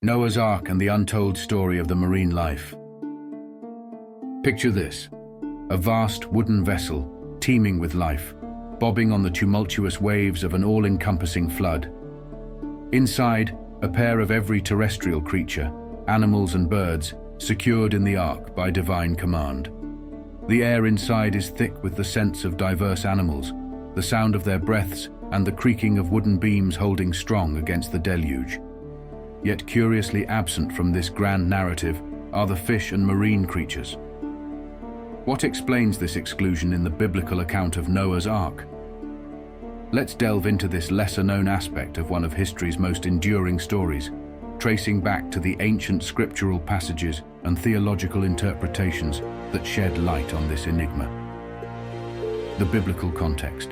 Noah's Ark and the untold story of the marine life. Picture this: a vast wooden vessel, teeming with life, bobbing on the tumultuous waves of an all-encompassing flood. Inside, a pair of every terrestrial creature, animals and birds, secured in the ark by divine command. The air inside is thick with the scents of diverse animals, the sound of their breaths, and the creaking of wooden beams holding strong against the deluge. Yet curiously absent from this grand narrative are the fish and marine creatures. What explains this exclusion in the biblical account of Noah's Ark? Let's delve into this lesser-known aspect of one of history's most enduring stories, tracing back to the ancient scriptural passages and theological interpretations that shed light on this enigma. The biblical context.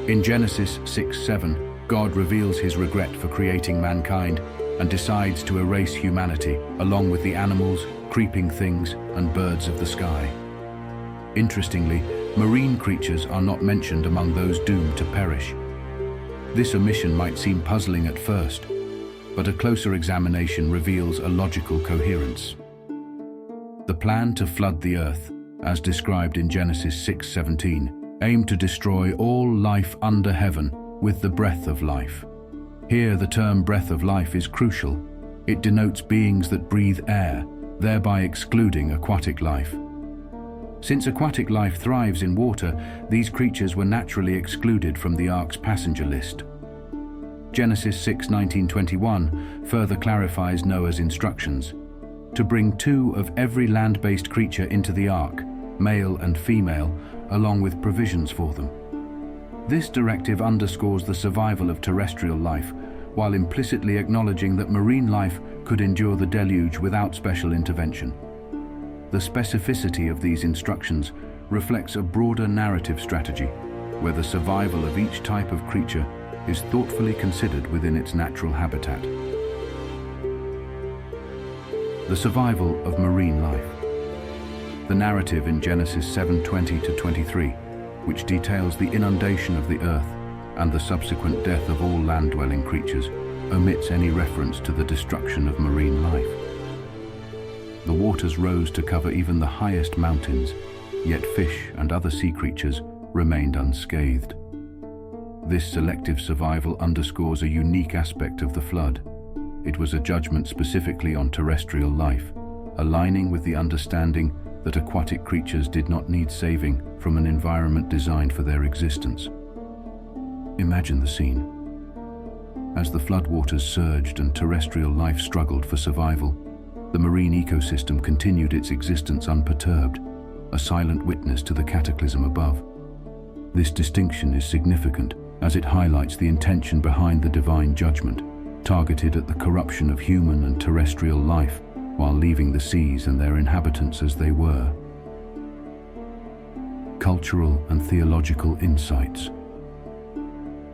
In Genesis 6:7, God reveals his regret for creating mankind and decides to erase humanity, along with the animals, creeping things, and birds of the sky. Interestingly, marine creatures are not mentioned among those doomed to perish. This omission might seem puzzling at first, but a closer examination reveals a logical coherence. The plan to flood the earth, as described in Genesis 6:17, aimed to destroy all life under heaven with the breath of life. Here, the term breath of life is crucial. It denotes beings that breathe air, thereby excluding aquatic life. Since aquatic life thrives in water, these creatures were naturally excluded from the ark's passenger list. Genesis 6:19-21 further clarifies Noah's instructions: to bring 2 of every land-based creature into the ark, male and female, along with provisions for them. This directive underscores the survival of terrestrial life, while implicitly acknowledging that marine life could endure the deluge without special intervention. The specificity of these instructions reflects a broader narrative strategy, where the survival of each type of creature is thoughtfully considered within its natural habitat. The survival of marine life. The narrative in Genesis 7:20-23, which details the inundation of the earth and the subsequent death of all land-dwelling creatures, omits any reference to the destruction of marine life. The waters rose to cover even the highest mountains, yet fish and other sea creatures remained unscathed. This selective survival underscores a unique aspect of the flood. It was a judgment specifically on terrestrial life, aligning with the understanding that aquatic creatures did not need saving from an environment designed for their existence. Imagine the scene. As the floodwaters surged and terrestrial life struggled for survival, the marine ecosystem continued its existence unperturbed, a silent witness to the cataclysm above. This distinction is significant as it highlights the intention behind the divine judgment, targeted at the corruption of human and terrestrial life, while leaving the seas and their inhabitants as they were. Cultural and theological insights.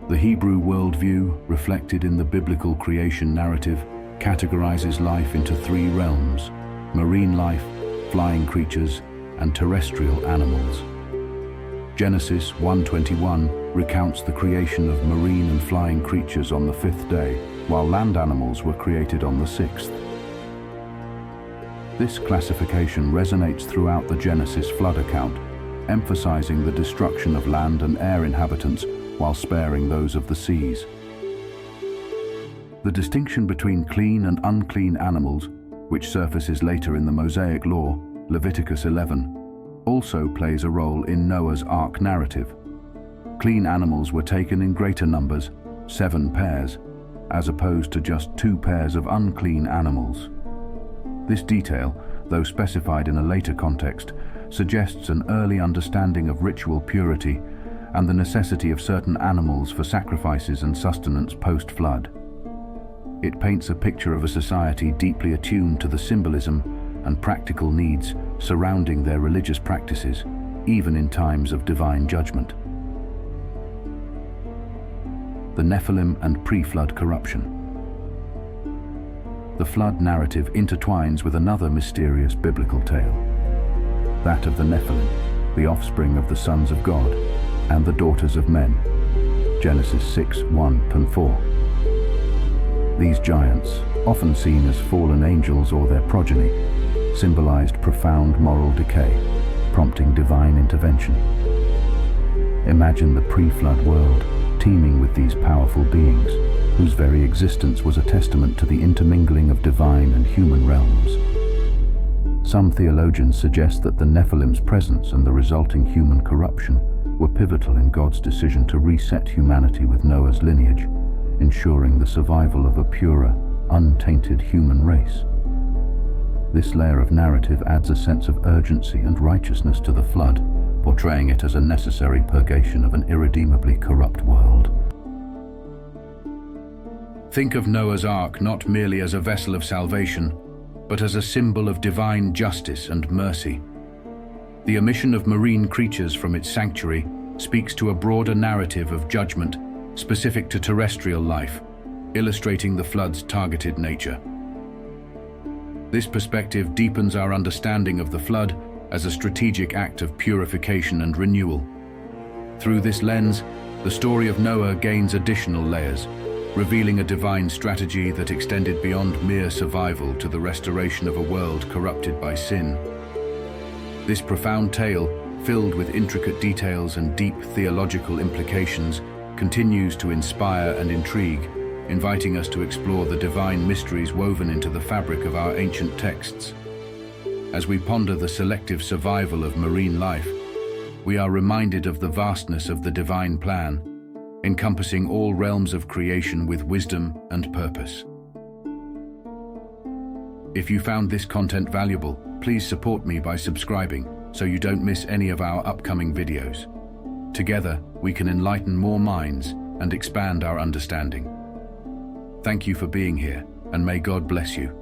The Hebrew worldview, reflected in the biblical creation narrative, categorizes life into 3 realms: marine life, flying creatures, and terrestrial animals. Genesis 1:21 recounts the creation of marine and flying creatures on the 5th day, while land animals were created on the 6th. This classification resonates throughout the Genesis flood account, emphasizing the destruction of land and air inhabitants while sparing those of the seas. The distinction between clean and unclean animals, which surfaces later in the Mosaic Law, Leviticus 11, also plays a role in Noah's Ark narrative. Clean animals were taken in greater numbers, 7 pairs, as opposed to just 2 pairs of unclean animals. This detail, though specified in a later context, suggests an early understanding of ritual purity and the necessity of certain animals for sacrifices and sustenance post-flood. It paints a picture of a society deeply attuned to the symbolism and practical needs surrounding their religious practices, even in times of divine judgment. The Nephilim and pre-flood corruption. The flood narrative intertwines with another mysterious biblical tale, that of the Nephilim, the offspring of the sons of God and the daughters of men. Genesis 6:1-4. These giants, often seen as fallen angels or their progeny, symbolized profound moral decay, prompting divine intervention. Imagine the pre-flood world, teeming with these powerful beings, whose very existence was a testament to the intermingling of divine and human realms. Some theologians suggest that the Nephilim's presence and the resulting human corruption were pivotal in God's decision to reset humanity with Noah's lineage, ensuring the survival of a purer, untainted human race. This layer of narrative adds a sense of urgency and righteousness to the flood, portraying it as a necessary purgation of an irredeemably corrupt world. Think of Noah's Ark not merely as a vessel of salvation, but as a symbol of divine justice and mercy. The omission of marine creatures from its sanctuary speaks to a broader narrative of judgment specific to terrestrial life, illustrating the flood's targeted nature. This perspective deepens our understanding of the flood as a strategic act of purification and renewal. Through this lens, the story of Noah gains additional layers, revealing a divine strategy that extended beyond mere survival to the restoration of a world corrupted by sin. This profound tale, filled with intricate details and deep theological implications, continues to inspire and intrigue, inviting us to explore the divine mysteries woven into the fabric of our ancient texts. As we ponder the selective survival of marine life, we are reminded of the vastness of the divine plan, encompassing all realms of creation with wisdom and purpose. If you found this content valuable, please support me by subscribing so you don't miss any of our upcoming videos. Together, we can enlighten more minds and expand our understanding. Thank you for being here, and may God bless you.